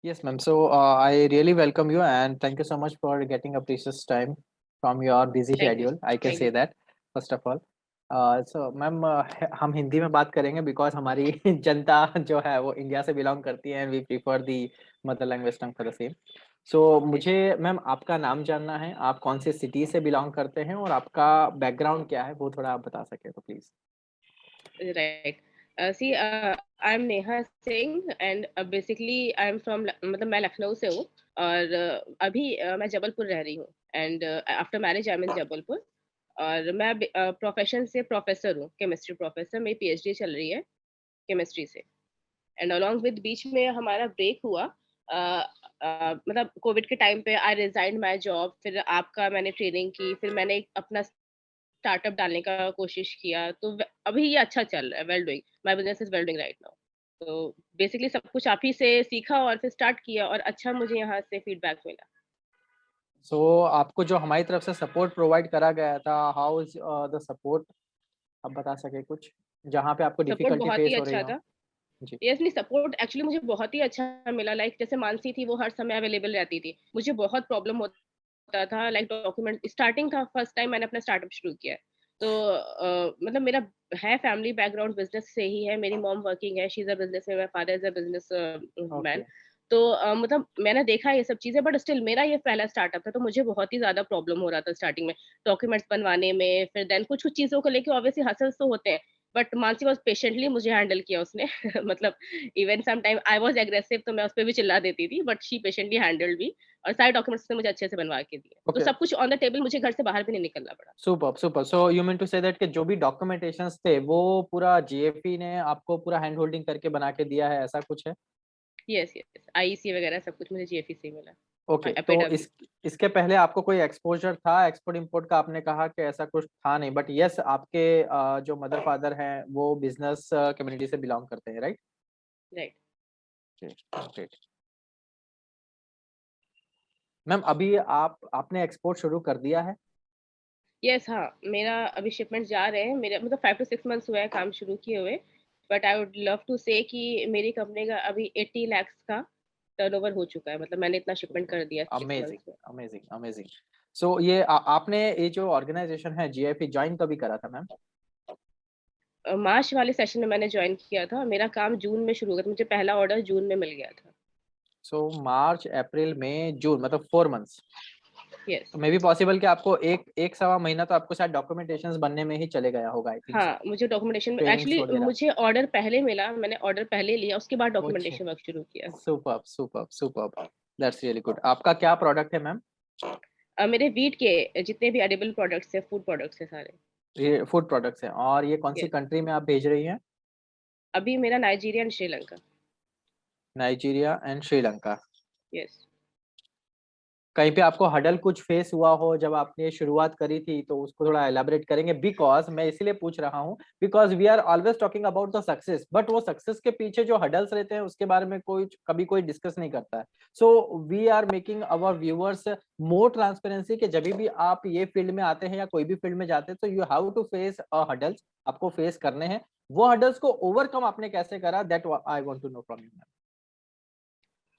Yes, ma'am. So I really welcome you and thank you so much for getting a precious time from your busy thank you schedule. I can thank say you that first of all. So ma'am हम हिंदी में बात करेंगे because हमारी जनता जो है वो India से belong करती है and we prefer the mother language tongue for the same. So मुझे मैम आपका नाम जानना है, आप कौन से सिटी से बिलोंग करते हैं और आपका बैकग्राउंड क्या है वो थोड़ा आप बता सके तो please. Right see I am Neha Singh and basically I am from मतलब मैं लखनऊ से हूँ और अभी मैं जबलपुर रह रही हूँ and after marriage I am in Jabalpur और मैं प्रोफेशन से प्रोफेसर हूँ केमिस्ट्री प्रोफेसर मेरी पीएचडी चल रही है केमिस्ट्री से एंड अलोंग विद बीच में हमारा ब्रेक हुआ मतलब कोविड के टाइम पे आई रिजाइन माय जॉब फिर आपका मैंने ट्रेनिंग की फिर मैंने एक अपना स्टार्टअप डालने का कोशिश किया तो अभी ये अच्छा चल रहा है well doing my business is well doing right now तो बेसिकली सब कुछ आप ही से सीखा और फिर स्टार्ट किया और अच्छा मुझे यहाँ से फीडबैक मिला सो आपको जो हमारी तरफ से सपोर्ट प्रोवाइड करा गया था, हाउ इज द सपोर्ट, आप बता सके कुछ जहाँ पे आपको सपोर्ट डिफिकल्टी बहुत ही फेस हो रही अच्छा हो. था जी. यस नहीं सपोर्ट एक्चुअली मुझे बहुत ही अच्छा मिला लाइक जैसे मानसी थी वो हर समय अवेलेबल रहती थी मुझे बहुत प्रॉब्लम होता था लाइक डॉक्यूमेंट स्टार्टिंग था फर्स्ट टाइम मैंने अपना स्टार्टअप शुरू किया है तो मतलब मेरा है फैमिली बैकग्राउंड बिजनेस से ही है मेरी मॉम वर्किंग है शी इज अ बिजनेस में father is a business man okay. तो मतलब मैंने देखा ये सब चीजें बट स्टिल मेरा ये पहला स्टार्टअप था तो मुझे बहुत ही ज्यादा प्रॉब्लम हो रहा था स्टार्टिंग में डॉक्यूमेंट्स बनवाने में फिर देन कुछ कुछ चीजों को लेके ऑब्वियसली हसल्स तो होते हैं बट मानसी बहुत पेशेंटली मुझे हैंडल किया उसने मतलब even some time I was aggressive तो मैं उस पे भी चिल्ला देती थी but she patiently handled me और सारे डॉक्यूमेंट्स उसने मुझे अच्छे से बनवा के दिए तो ओके. सब कुछ ऑन द टेबल मुझे घर से बाहर भी नहीं निकलना पड़ा super super. So you mean to say that कि जो भी डॉक्यूमेंटेशंस थे वो पूरा जीएफई ने आपको पूरा हैंड होल्डिंग करके बना के दिया है, ऐसा कुछ है? यस यस आईईसी वगैरह सब कुछ मुझे जीएफई से ही ओके. मिला तो एपीडब्ल्यू इसके पहले आपको कोई एक्सपोजर था एक्सपोर्ट इंपोर्ट का? आपने कहा कि ऐसा कुछ था नहीं, बट यस आपके जो मदर फादर हैं वो बिजनेस कम्युनिटी से बिलोंग करते हैं, राइट? Right great. मैम अभी आपने एक्सपोर्ट शुरू कर दिया है? यस हाँ मेरा अभी शिपमेंट जा रहे हैं मेरा मतलब 5 to 6 months हुआ है काम शुरू किए हुए but I would love to say कि मेरी कंपनी का अभी 80 lakhs का टर्नओवर हो चुका है मतलब मैंने इतना शिपमेंट कर दिया 6 months अमेजिंग. में अमेजिंग. अमेजिंग. सो ये आपने ये जो ऑर्गेनाइजेशन है जीएफई ज्वाइन कभी करा था मैम? मार्च वाले सेशन में मैंने ज्वाइन किया था मेरा काम जून में शुरू हुआ था मुझे पहला ऑर्डर जून में मिल गया था सो मार्च अप्रैल मई जून मतलब 4 मंथ्स. यस तो मे बी पॉसिबल कि आपको एक एक सवा महीना तो आपको शायद डॉक्यूमेंटेशंस बनने में ही चले गया होगा, आई थिंक सो. हाँ मुझे डॉक्यूमेंटेशन में ट्रेनिंग्स एक्चुअली वगैरह. मुझे ऑर्डर पहले मिला मैंने ऑर्डर पहले लिया उसके बाद अच्छा. डॉक्यूमेंटेशन वर्क शुरू किया superb superb superb. That's really good. आपका क्या प्रोडक्ट है मैम? मेरे वीट के जितने भी एडिबल प्रोडक्ट्स है फूड प्रोडक्ट्स है सारे ये फूड प्रोडक्ट्स हैं और ये कौन सी यस कंट्री में आप भेज रही हैं? अभी मेरा Nigeria and Sri Lanka Nigeria and Sri Lanka. Yes कहीं पे आपको हडल कुछ फेस हुआ हो जब आपने शुरुआत करी थी, तो उसको थोड़ा एलाबोरेट करेंगे? बिकॉज मैं इसलिए पूछ रहा हूँ because we are always talking about the success, but वो सक्सेस के पीछे जो हडल्स रहते हैं उसके बारे में कोई कभी कोई डिस्कस नहीं करता है. So we are making our viewers more transparency कि जब भी आप ये फील्ड में आते हैं या कोई भी फील्ड में जाते हैं तो you have to face hurdles, आपको फेस करने हैं. वो हडल्स को ओवरकम आपने कैसे करा, that I want to know from you.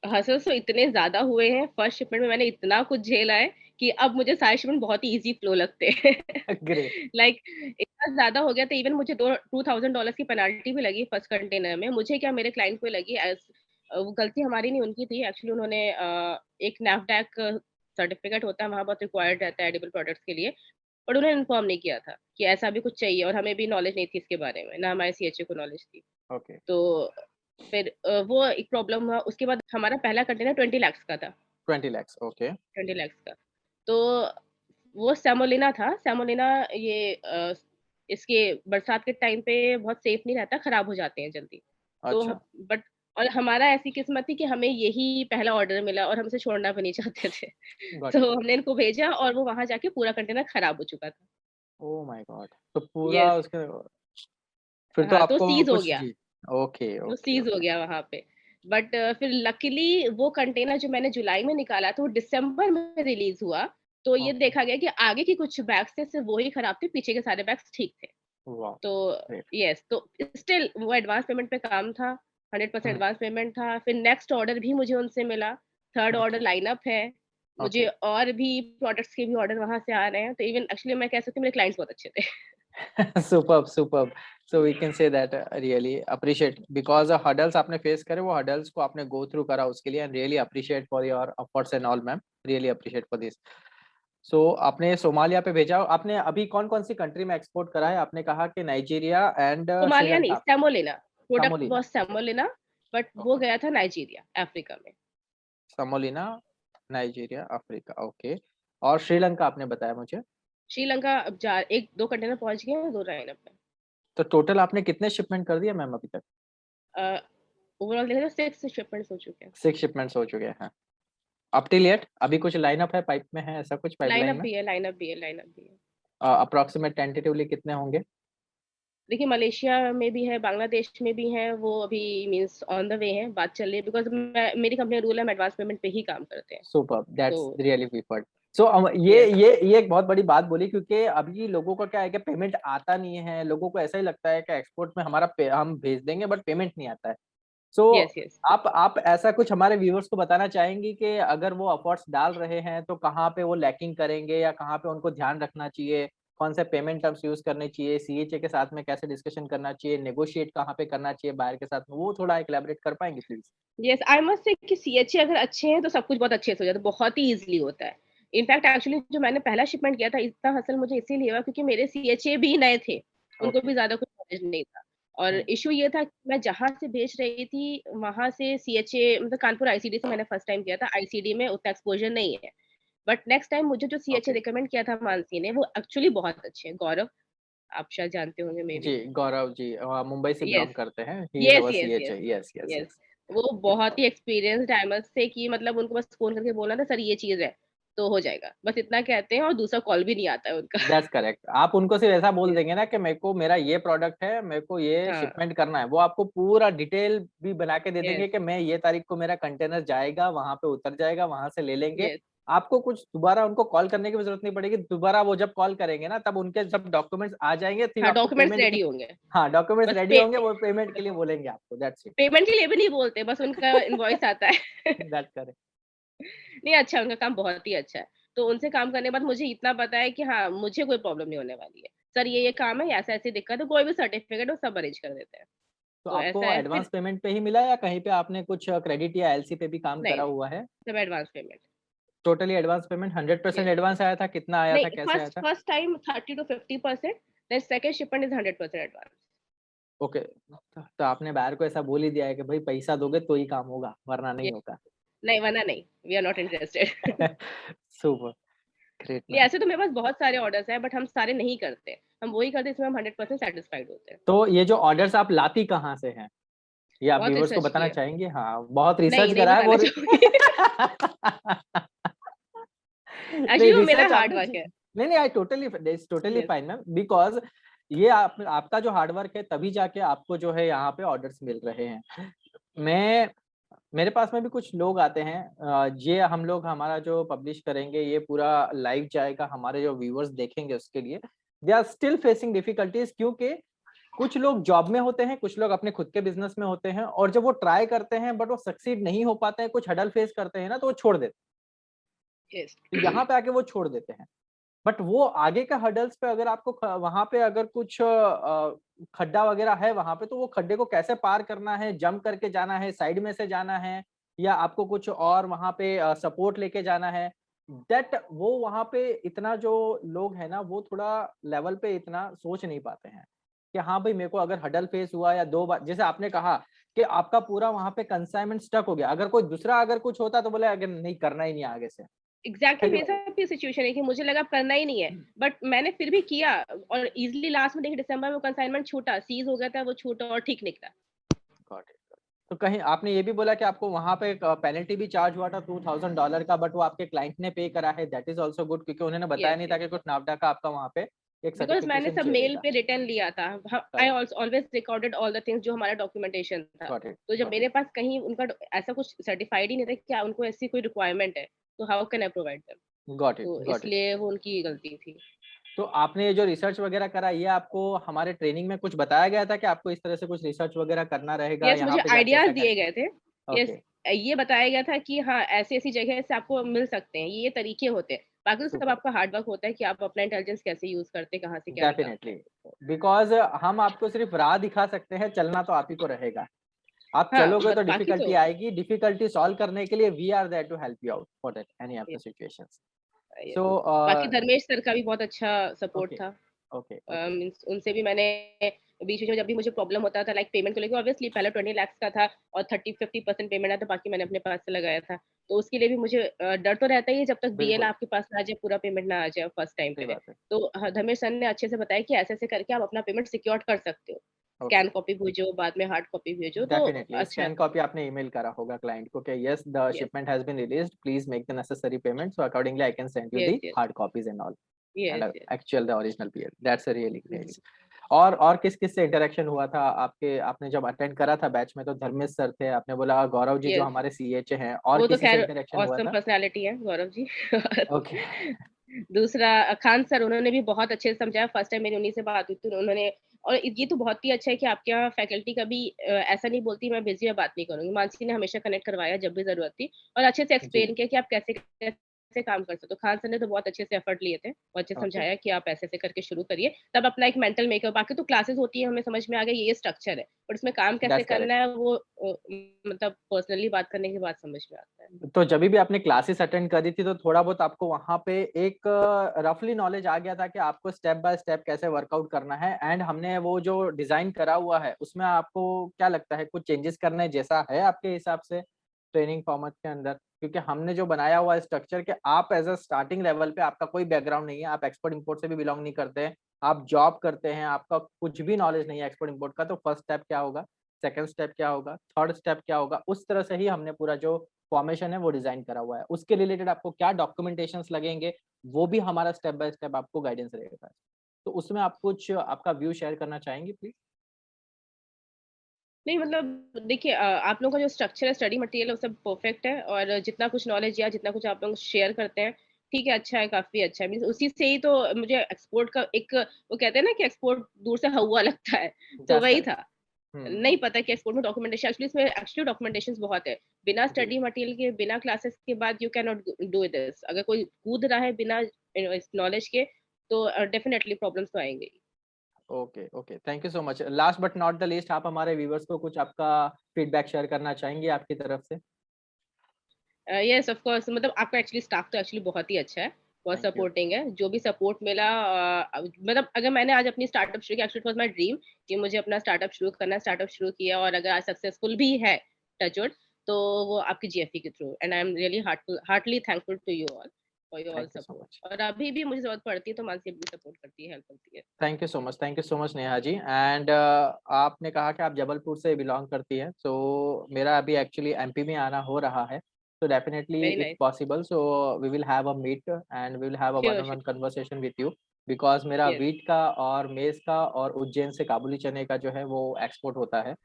Hassles तो इतने ज़्यादा हुए हैं, फर्स्ट शिपमेंट में मैंने इतना कुछ झेला है कि अब मुझे सारे शिपमेंट बहुत ही ईज़ी फ्लो लगते हैं। ग्रेट. लाइक इतना ज़्यादा हो गया था इवन मुझे दो $2000 की पेनल्टी भी लगी फर्स्ट कंटेनर में। मुझे क्या मेरे क्लाइंट को लगी वो गलती हमारी नहीं उनकी थी एक्चुअली उन्होंने एक नैफडैक सर्टिफिकेट होता है वहाँ बहुत रिक्वायर्ड रहता है एडिबल प्रोडक्ट्स के लिए, बट उन्होंने इन्फॉर्म नहीं किया था कि ऐसा भी कुछ चाहिए और हमें भी नॉलेज नहीं थी इसके बारे में, ना हमारे सीएचओ को नॉलेज थी। ओके. तो फिर वो एक प्रॉब्लम हुआ, उसके बाद हमारा पहला कंटेनर 20 लाख का था, 20 lakhs. ओके. 20 लाख का। तो वो सेमोलिना था, सेमोलिना ये इसके बरसात के टाइम पे बहुत सेफ नहीं रहता, खराब हो जाते हैं जल्दी। तो ह अच्छा. बट और हमारा ऐसी किस्मत थी कि हमें यही पहला ऑर्डर मिला और हम इसे छोड़ना भी नहीं चाहते थे। गॉट तो इट. हमने इनको भेजा और वो वहाँ जाके पूरा कंटेनर खराब हो चुका था। Oh my God! तो पूरा यस, उसके फिर तो हाँ, तो आपको सीज़ हो कुछ गया। जी. ओके, वो ओके, सीज़ हो ओके. गया वहाँ पे। बट फिर लकीली वो कंटेनर जो मैंने जुलाई में निकाला था, वो दिसंबर में रिलीज़ हुआ। तो ये ओके. देखा गया कि आगे की कुछ बैग्स थे, सिर्फ़ वो ही खराब थे, पीछे के सारे बैग्स ठीक थे। वाओ! तो ग्रेट. येस, तो स्टिल वो एडवांस पेमेंट पे काम था। 100% एडवांस पेमेंट था, फिर नेक्स्ट ऑर्डर भी मुझे उनसे मिला, थर्ड ऑर्डर लाइनअप है, मुझे ओके। और भी प्रोडक्ट्स के भी ऑर्डर वहाँ से आ रहे हैं, तो इवन एक्चुअली मैं कह सकती हूँ मेरे क्लाइंट्स बहुत अच्छे थे। Superb, superb. So we can say that really appreciate because hurdles आपने फेस करे, वो हर्डल्स को आपने गो थ्रू करा उसके लिए, and really appreciate for your efforts and all ma'am, really appreciate for this. So आपने सोमालिया पे भेजा, आपने अभी कौन-कौन सी कंट्री में एक्सपोर्ट करा है? आपने कहा कि नाइजीरिया एंड सोमालिया नहीं, Sri Lanka, semolina, product semolina, was semolina, but वो ओके, गया था नाइजीरिया, अफ्रीका में। Semolina, Nigeria, Africa, okay. और श्रीलंका आपने बताया मुझे। श्रीलंका अब जा 1-2 कंटेनर पहुँच गए हैं, 2 लाइनअप में। तो टोटल आपने कितने शिपमेंट कर दिए मैम अभी तक? अ, ओवरऑल देखा जाए 6 शिपमेंट्स हो चुके हैं। 6 शिपमेंट्स हो चुके हैं। अप टिल येट अभी कुछ लाइनअप है, पाइप में है, ऐसा कुछ पाइपलाइन लाइनअप में? भी है, लाइनअप भी है, लाइनअप भी है। अप्रॉक्सिमेट टेंटेटिवली कितने होंगे? देखिए मलेशिया में भी है, बांग्लादेश में भी है, वो अभी मीन्स ऑन द वे है, बात चल रही है बिकॉज़ मैं मेरी कंपनी का रूल है हम एडवांस पेमेंट पे ही काम करते हैं। सुपर्ब, दैट्स तो रियली प्रीफर्ड। सो ये यस, ये ये एक बहुत बड़ी बात बोली, क्योंकि अभी लोगों का क्या है कि पेमेंट आता नहीं है, लोगों को ऐसा ही लगता है कि एक्सपोर्ट में हमारा हम भेज देंगे बट पेमेंट नहीं आता है। So yes, yes. आप ऐसा कुछ हमारे व्यूअर्स को बताना चाहेंगी कि अगर वो एफर्ट्स डाल रहे हैं तो कहाँ पे वो लैकिंग करेंगे, या कहाँ पे उनको ध्यान रखना चाहिए? कौन से पेमेंट टर्म्स यूज़ करने चाहिए? सीएचए के साथ में कैसे डिस्कशन करना चाहिए? नेगोशिएट कहाँ पे करना चाहिए बायर के साथ में? वो थोड़ा एक इलैबोरेट कर पाएँगे please? Yes, I must say कि सीएचए अगर अच्छे हैं तो सब कुछ बहुत अच्छे से हो जाता है, बहुत ही ईज़िली होता है। इनफैक्ट एक्चुअली जो मैंने पहला शिपमेंट किया था, इतना हसल मुझे इसीलिए हुआ क्योंकि मेरे सीएचए भी नए थे, उनको ओके। भी ज़्यादा कुछ नॉलेज नहीं था। और हुँ, इश्यू ये था कि मैं जहाँ से भेज रही थी, वहाँ से सीएचए मतलब कानपुर आईसीडी से मैंने फर्स्ट टाइम किया था, आईसीडी में उतना एक्सपोज़र नहीं है। बट नेक्स्ट टाइम मुझे जो सीएचए ओके। रिकमेंड किया था मानसी ने, वो एक्चुअली बहुत अच्छे हैं। गौरव, आप शायद जानते होंगे मे जी, बी। गौरव जी मुंबई से यस, बिलॉन्ग करते हैं। He is yes, our yes, CHA. Yes, yes, yes, yes. Yes. वो बहुत ही एक्सपीरियंस्ड है, आई मस्ट से कि मतलब उनको बस फ़ोन करके बोलना था, "सर ये चीज़ है," तो हो जाएगा। बस इतना कहते हैं और दूसरा कॉल भी नहीं आता है उनका। That's correct. आप उनको सिर्फ ऐसा बोल यस, देंगे ना कि मेरे को मेरा ये प्रोडक्ट है, मेरे को ये हाँ, शिपमेंट करना है। वो आपको पूरा डिटेल भी बना के दे देंगे यस, कि मैं ये तारीख को मेरा कंटेनर जाएगा, वहाँ पे उतर जाएगा, वहाँ से ले लेंगे। यस। आपको कुछ दोबारा उनको कॉल करने की भी ज़रूरत नहीं पड़ेगी। दोबारा वो जब कॉल करेंगे ना, तब उनके जब डॉक्यूमेंट्स आ जाएँगे, फिर हाँ, आपको डॉक्यूमेंट्स पेमेंट रेडी के होंगे। हाँ, डॉक्यूमेंट्स बस रेडी होंगे, वो पेमेंट के लिए बोलेंगे आपको। That's it. पेमेंट के लिए भी नहीं बोलते, बस उनका इनवॉइस आता है। That's correct. नहीं अच्छा है, उनका काम बहुत ही अच्छा है। तो उनसे काम करने के बाद मुझे इतना पता है कि हाँ, मुझे कोई प्रॉब्लम नहीं होने वाली है। सर ये काम है, ऐसे-ऐसे दिक्कत है, कोई भी सर्टिफिकेट वो सब अरेंज कर देते हैं। तो तो आपको ऐसा है एडवांस फिर पेमेंट पे ही मिला, या कहीं पे आपने कुछ क्रेडिट या एलसी पे भी काम नहीं, करा नहीं, हुआ है? सब advance payment. Totally advance payment 100% yes. Advance आया था? कितना आया था? नहीं, कैसे आया फर्स्ट था? First time 30 to 50% then second shipment is 100% advance. Okay. तो आपने बायर को ऐसा बोल ही दिया है कि भाई पैसा दोगे तो ही काम होगा, वरना नहीं ये होगा। नहीं, वरना नहीं, we are not interested. Super, great नहीं, मैम। ऐसे तो मेरे पास बहुत सारे ऑर्डर्स हैं बट हम सारे नहीं करते। हम वही करते हैं जिसमें हम 100% सैटिस्फाइड होते हैं। तो ये जो ऑर्डर्स आप लाती कहाँ से हैं? ये आप बहुत व्यूअर्स को रिसर्च बताना किए। चाहेंगे? हाँ, बहुत रिसर्च नहीं, नहीं करा है वो बताना चाहूँगी। नहीं, एक्चुअली वो मेरा रिसर्च हार्ड आपने वर्क है। नहीं, नहीं, I totally that's totally yes, fine ma'am, because ये आप आपका जो हार्ड वर्क है, तभी जाके आपको जो है यहाँ पे ऑर्डर्स मिल रहे हैं। मैं मेरे पास में भी कुछ लोग आते हैं, ये हम लोग हमारा जो पब्लिश करेंगे ये पूरा लाइव जाएगा, हमारे जो व्यूअर्स देखेंगे उसके लिए they are still facing difficulties, क्योंकि कुछ लोग जॉब में होते हैं, कुछ लोग अपने खुद के बिजनेस में होते हैं, और जब वो ट्राई करते हैं बट वो सक्सीड नहीं हो पाते हैं, कुछ हडल फेस करते हैं ना, तो वो छोड़ देते यस। हैं। तो यहाँ पे आके वो छोड़ देते हैं। बट वो आगे का हर्डल्स पे अगर आपको वहां पे अगर कुछ खड्डा वगैरह है वहां पे, तो वो खड्डे को कैसे पार करना है, जंप करके जाना है, साइड में से जाना है, या आपको कुछ और वहां पे सपोर्ट लेके जाना है, दैट वो वहां पे इतना जो लोग है ना, वो थोड़ा लेवल पे इतना सोच नहीं पाते हैं कि हाँ भाई, मेरे को अगर हडल फेस हुआ या 2 बार, जैसे आपने कहा कि आपका पूरा वहां पे कंसाइनमेंट स्टक हो गया, अगर कोई दूसरा अगर कुछ होता तो बोले अगर नहीं करना ही नहीं आगे से, एग्ज़ैक्टली है कि मेरे नहीं? साथ भी सिचुएशन है कि मुझे लगा अब करना ही नहीं है, बट मैंने फिर भी किया और ईज़िली लास्ट में देखिए दिसंबर में कंसाइनमेंट छूटा, सीज़ हो गया था, वो छूटा और ठीक निकला। Got it. तो कहीं आपने ये भी बोला कि आपको वहाँ पे एक पेनल्टी भी चार्ज हुआ था $2000 का, बट वो आपके क्लाइंट ने पे करा है, दैट इज ऑल्सो गुड, क्योंकि उन्होंने बताया यस, नहीं था यस। कि कुछ नावडा का आपका वहाँ पे एक बिकॉज़ मैंने सर्टिफिकेशन सब मेल चलेगा। पे रिटर्न लिया था। ह आई correct. Always recorded all the things जो हमारा डॉक्यूमेंटेशन था। गॉट इट, तो जब गॉट इट। मेरे पास कहीं उनका ऐसा कुछ सर्टिफाइड ही नहीं था कि क्या उनको ऐसी कोई रिक्वायरमेंट है, तो how can I provide them? Got it, तो गॉट इट। इसलिए वो उनकी गलती थी। तो आपने ये जो रिसर्च वगैरह करा, ये आपको हमारे ट्रेनिंग में कुछ बताया गया था कि आपको इस तरह से कुछ रिसर्च वगैरह करना रहेगा, यस, यहाँ मुझे पे जाके आइडियाज़ ऐसा दिए करके? गए थे। यस, ओके, ये बताया गया था कि हाँ, ऐसी-ऐसी जगह से आपको मिल सकते हैं, ये तरीके होते हैं। बाकी तो सब सुपर। आपका हार्ड वर्क होता है कि आप अपना इंटेलिजेंस कैसे यूज़ करते हैं, कहाँ से क्या निकालते डेफिनिटली, हैं। बिकॉज़ हम आपको सिर्फ राह दिखा सकते हैं, चलना तो आप ही को रहेगा। आप हाँ, चलोगे बट तो बाकी डिफिकल्टी तो आएगी, डिफिकल्टी सॉल्व करने के लिए we are there to help you out for that any of the yes, situations. Yes. So बाकी धर्मेश सर का भी बहुत अच्छा सपोर्ट ओके, था। ओके, ओके, मीन्स उनसे भी मैंने बीच-बीच में जब भी मुझे प्रॉब्लम होता था लाइक पेमेंट को लेके ऑब्वियसली पहले 20 लाख का था और 30-50% पेमेंट है तो बाकी मैंने अपने पास से लगाया था। तो उसके लिए भी मुझे डर तो रहता ही है जब तक बीएल बिल्कुल, आपके पास ना आ जाए, पूरा पेमेंट ना आ जाए फर्स्ट टाइम सही पे। बात है। तो धर्मेश सर ने अच्छे से बताया कि ऐसे-ऐसे करके आप अपना पेमेंट सिक्योर कर सकते हो। ओके, स्कैन कॉपी भेजो, बाद में हार्ड कॉपी भेजो तो डेफिनिटली अच्छा स्कैन था। कॉपी आपने ईमेल करा होगा क्लाइंट को कि yes the yes, shipment has been released, please make the necessary payment so accordingly I can send you the yes, yes, hard copies and all yes, and yes. Actual the original PL. That's really hmm, great. Hmm. और किस-किस से interaction हुआ था आपके, आपने जब attend करा था बैच में तो धर्मेश सर थे, आपने बोला गौरव जी जो यस। हमारे सीएचए हैं, और वो तो किसी से ख़ैर इंटरेक्शन हुआ ऑसम था? पर्सनैलिटी है गौरव जी। ओके, दूसरा खान सर उन्होंने भी बहुत अच्छे से समझाया, फर्स्ट टाइम मेरी उन्हीं से बात हुई थी उन्होंने और ये तो बहुत ही अच्छा है कि आपके यहाँ फैकल्टी कभी ऐसा नहीं बोलती मैं बिज़ी हूँ, बात नहीं करूँगी। मानसी ने हमेशा कनेक्ट करवाया जब भी ज़रूरत थी और अच्छे से जी, एक्सप्लेन किया कि आप कैसे काम कर सकते हो। खान सर ने तो बहुत अच्छे से एफर्ट लिए थे और अच्छे से ओके, समझाया कि आप ऐसे-ऐसे करके शुरू करिए, तब अपना एक मेंटल मेकअप बाकी तो क्लासेस होती है, हमें समझ में आ गया ये स्ट्रक्चर है, बट उसमें काम कैसे दैट्स करना करेक्ट। है वो मतलब पर्सनली बात करने के बाद समझ में आता है। तो जभी भी आपने क्लासेस अटेंड करी थी तो थोड़ा बहुत आपको वहाँ पे एक रफली नॉलेज आ गया था कि आपको स्टेप बाय स्टेप कैसे वर्कआउट करना है, एंड हमने वो जो डिज़ाइन करा हुआ है, उसमें आपको क्या लगता है कुछ चेंजेस करने जैसा है आपके हिसाब से ट्रेनिंग फॉर्मेट के अंदर? क्योंकि हमने जो बनाया हुआ है स्ट्रक्चर कि आप एज़ अ स्टार्टिंग लेवल पे आपका कोई बैकग्राउंड नहीं है, आप एक्सपोर्ट इम्पोर्ट से भी बिलॉन्ग नहीं करते हैं, आप जॉब करते हैं, आपका कुछ भी नॉलेज नहीं है एक्सपोर्ट इम्पोर्ट का, तो फर्स्ट स्टेप क्या होगा? सेकंड स्टेप क्या होगा? थर्ड स्टेप क्या होगा? उस तरह से ही हमने पूरा जो फॉर्मेशन है वो डिज़ाइन करा हुआ है। उसके रिलेटेड आपको क्या डॉक्यूमेंटेशंस लगेंगे, वो भी हमारा स्टेप बाय स्टेप आपको गाइडेंस रहेगा। तो उसमें आप कुछ आपका व्यू शेयर करना चाहेंगे प्लीज़? नहीं मतलब देखिए आप लोगों का जो स्ट्रक्चर है स्टडी मटेरियल है वो सब परफेक्ट है और जितना कुछ नॉलेज या जितना कुछ आप लोग शेयर करते हैं ठीक है अच्छा है काफी अच्छा है मीन्स उसी से ही तो मुझे एक्सपोर्ट का एक वो कहते हैं ना कि एक्सपोर्ट दूर से हवा लगता है तो दैट्स वही करेक्ट। था हुँ, नहीं पता कि एक्सपोर्ट में डॉक्यूमेंटेशन एक्चुअली इसमें एक्चुअली डॉक्यूमेंटेशन बहुत है बिना जी। स्टडी मटेरियल के बिना क्लासेस के बाद you can not do this अगर कोई कूद रहा है बिना नॉलेज के तो डेफिनेटली प्रॉब्लम्स तो आएंगे ही। Okay, okay. Thank you so much. Last but not the least आप हमारे व्यूअर्स को कुछ आपका फीडबैक शेयर करना चाहेंगे आपकी तरफ से? यस ऑफ कोर्स मतलब आपका एक्चुअली स्टाफ तो एक्चुअली बहुत ही अच्छा है, बहुत थैंक यू। सपोर्टिंग है। जो भी सपोर्ट मिला मतलब अगर मैंने आज अपनी स्टार्टअप शुरू किया actually it was my dream कि मुझे अपना स्टार्टअप शुरू करना है, स्टार्टअप शुरू किया और अगर आज सक्सेसफुल भी है टच वुड तो वो आपकी जीएफई के through and I am really heartly thankful to you all for your all thank you so much. Support और अभी भी मुझे ज़रूरत पड़ती है तो मानसी भी सपोर्ट करती है, हेल्प करती है। Thank you so much Neha ji, and आपने कहा कि आप जबलपुर से बिलॉन्ग करती हैं, सो मेरा अभी एक्चुअली एमपी में आना हो रहा है, so definitely very if nice. possible so we will have a meet and we will have a one sure, on one sure. conversation with you because मेरा यस, वीट का और मेज़ का और उज्जैन से काबुली चने का जो है वो एक्सपोर्ट होता है।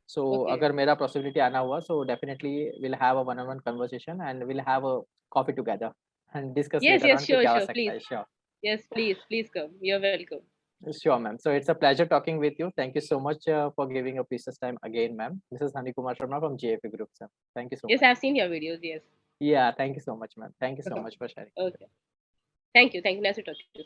So okay. अगर मेरा पॉसिबिलिटी आना हुआ so definitely will have a one on one conversation and will have a coffee together and discuss yes, later yes, on कि श्योर, क्या हो श्योर, सकता प्लीज़। है। Sure, yes, please, please come, you are welcome. sure ma'am. So it's a pleasure talking with you. Thank you so much for giving your precious time again, ma'am. This is Hani Kumar Sharma from GFA Group, sir. Thank you so yes, much. I have seen your videos, yes. Yeah, thank you so much, ma'am. Thank you so much for sharing. Okay, thank you, nice to talk to you.